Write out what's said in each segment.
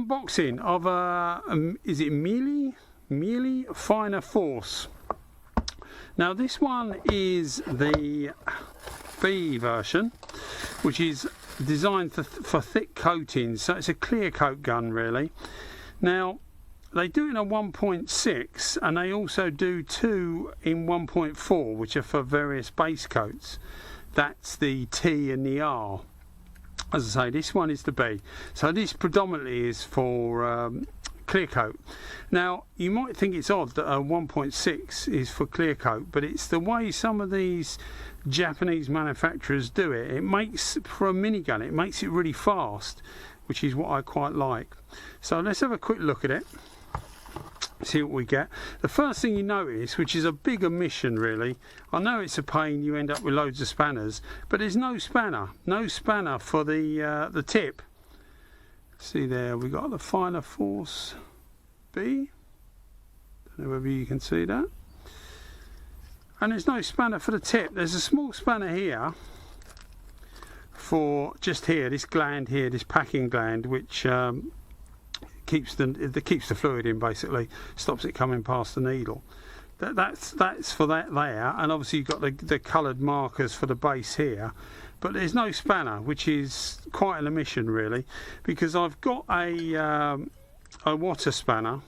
unboxing of a, is it Meiji Finer Force. Now this one is the B version, which is designed for thick coatings, so it's a clear coat gun really. Now they do it in a 1.6 and they also do 2 in 1.4, which are for various base coats. That's the T and the R. As I say, this one is the B. So this predominantly is for clear coat. Now you might think it's odd that a 1.6 is for clear coat, but it's the way some of these Japanese manufacturers do it. It makes, for a minigun, it makes it really fast, which is what I quite like. So let's have a quick look at it, see what we get. The first thing you notice, which is a big omission really, I know it's a pain, you end up with loads of spanners, but there's no spanner for the tip. See there, we got the Finer Force B, don't know whether you can see that, and there's no spanner for the tip. There's a small spanner here for just here, this gland here, this packing gland, which keeps the fluid in, basically stops it coming past the needle. That's for that there, and obviously you've got the coloured markers for the base here, but there's no spanner, which is quite an omission really, because I've got a water spanner,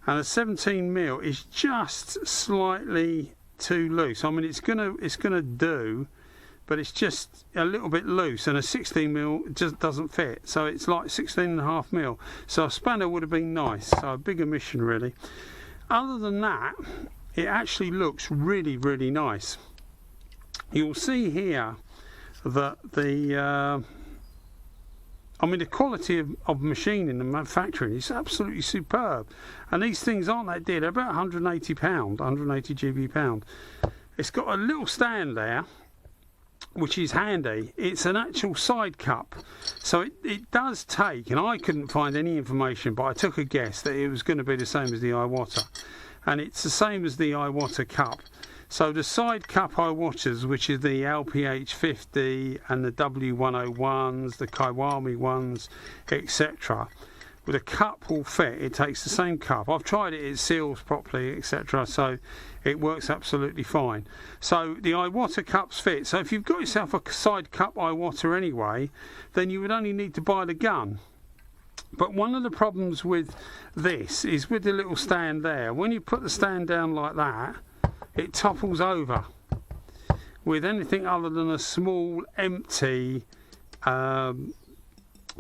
and a 17mm is just slightly too loose. I mean it's gonna do, but it's just a little bit loose, and a 16mm just doesn't fit, so it's like 16.5mm. So a spanner would have been nice, so a big omission really. Other than that, it actually looks really, really nice. You'll see here that the quality of machining and manufacturing is absolutely superb, and these things aren't that dear. They're about £180, 180 GB pound. It's got a little stand there, which is handy. It's an actual side cup, so it does take, and I couldn't find any information, but I took a guess that it was going to be the same as the Iwata, and it's the same as the Iwata cup. So the side cup Iwatas, which is the LPH50 and the W101s, the Kiwami1s, etc., with a cup will fit. It takes the same cup. I've tried it, it seals properly, etc., so it works absolutely fine. So the Iwata cups fit. So if you've got yourself a side cup Iwata anyway, then you would only need to buy the gun. But one of the problems with this is with the little stand there. When you put the stand down like that, it topples over. With anything other than a small empty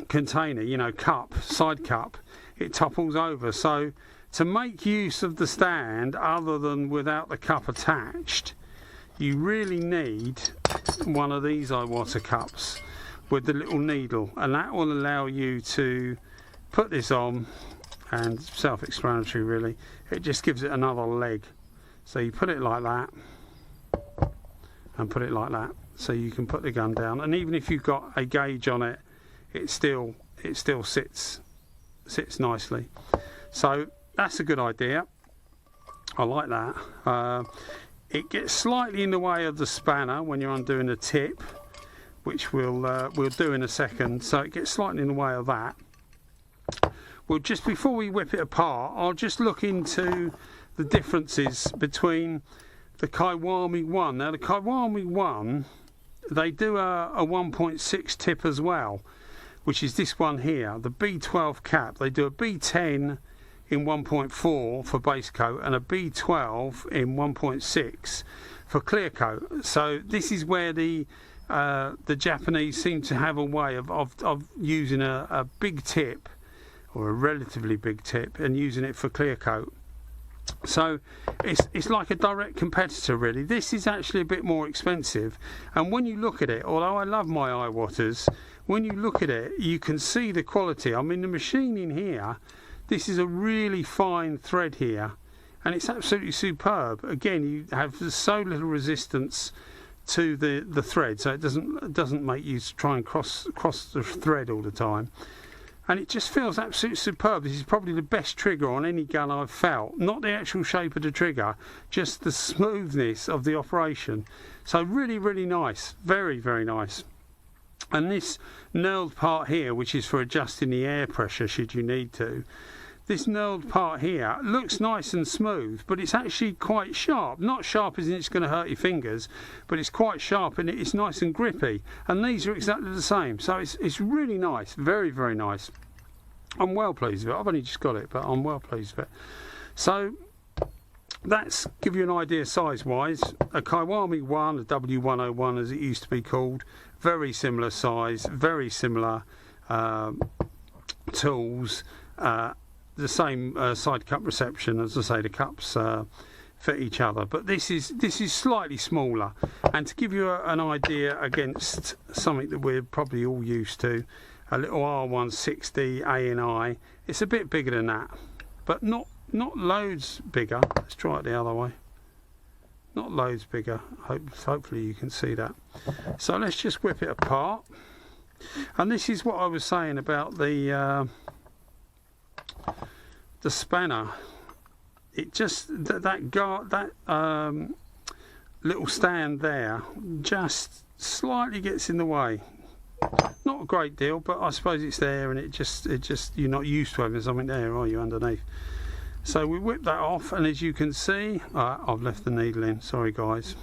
container, you know, cup, side cup, it topples over. So to make use of the stand other than without the cup attached, you really need one of these Iwata cups with the little needle, and that will allow you to put this on, and self-explanatory really, it just gives it another leg. So you put it like that and put it like that, so you can put the gun down, and even if you've got a gauge on it, it still sits nicely. So that's a good idea. I like that. It gets slightly in the way of the spanner when you're undoing the tip, which we'll do in a second. So it gets slightly in the way of that. Well, just before we whip it apart, I'll just look into the differences between the Kiwami1. Now the Kiwami1, they do a 1.6 tip as well, which is this one here, the B12 cap. They do a B10 in 1.4 for base coat and a B12 in 1.6 for clear coat. So this is where the Japanese seem to have a way of using a big tip, or a relatively big tip, and using it for clear coat. So it's like a direct competitor really. This is actually a bit more expensive, and when you look at it, although I love my Iwatas, when you look at it you can see the quality. I mean, the machining here, this is a really fine thread here, and it's absolutely superb. Again, you have so little resistance to the thread, so it doesn't make you try and cross the thread all the time. And it just feels absolutely superb. This is probably the best trigger on any gun I've felt. Not the actual shape of the trigger, just the smoothness of the operation. So really, really nice. Very, very nice. And this knurled part here, which is for adjusting the air pressure should you need to, this knurled part here looks nice and smooth, but it's actually quite sharp. Not sharp as in it's going to hurt your fingers, but it's quite sharp and it's nice and grippy. And these are exactly the same. So it's really nice, very, very nice. I'm well pleased with it. I've only just got it, but I'm well pleased with it. So that's give you an idea size-wise. A Kiwami1, a W101 as it used to be called, very similar size, very similar tools. The same side cup reception, as I say, the cups fit each other, but this is slightly smaller. And to give you an idea against something that we're probably all used to, a little R160 ANI, it's a bit bigger than that, but not loads bigger. Let's try it the other way. Not loads bigger. Hopefully you can see that. So let's just whip it apart. And this is what I was saying about the spanner. It just that little stand there just slightly gets in the way. Not a great deal, but I suppose it's there, and it just you're not used to having something there, are you, underneath? So we whip that off, and as you can see, I've left the needle in, sorry guys.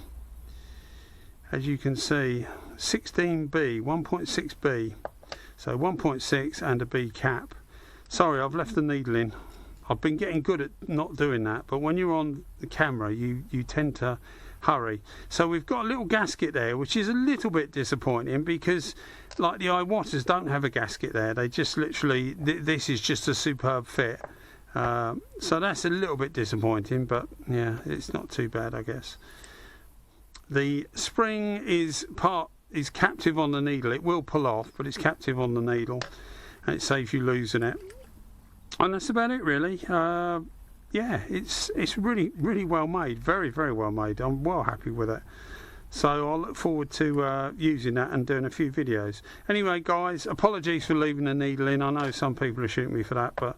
As you can see, 16B, 1.6B, so 1.6 and a B cap. Sorry, I've left the needle in. I've been getting good at not doing that, but when you're on the camera, you tend to hurry. So we've got a little gasket there, which is a little bit disappointing because, like the Iwaters, don't have a gasket there. They just literally, this is just a superb fit. So that's a little bit disappointing, but yeah, it's not too bad, I guess. The spring is captive on the needle. It will pull off, but it's captive on the needle, and it saves you losing it. And that's about it, really. Yeah, it's really well made, very, very well made. I'm well happy with it. So I'll look forward to using that and doing a few videos. Anyway, guys, apologies for leaving the needle in. I know some people are shooting me for that, but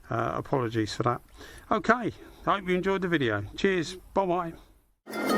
apologies for that. Okay, I hope you enjoyed the video. Cheers, bye bye.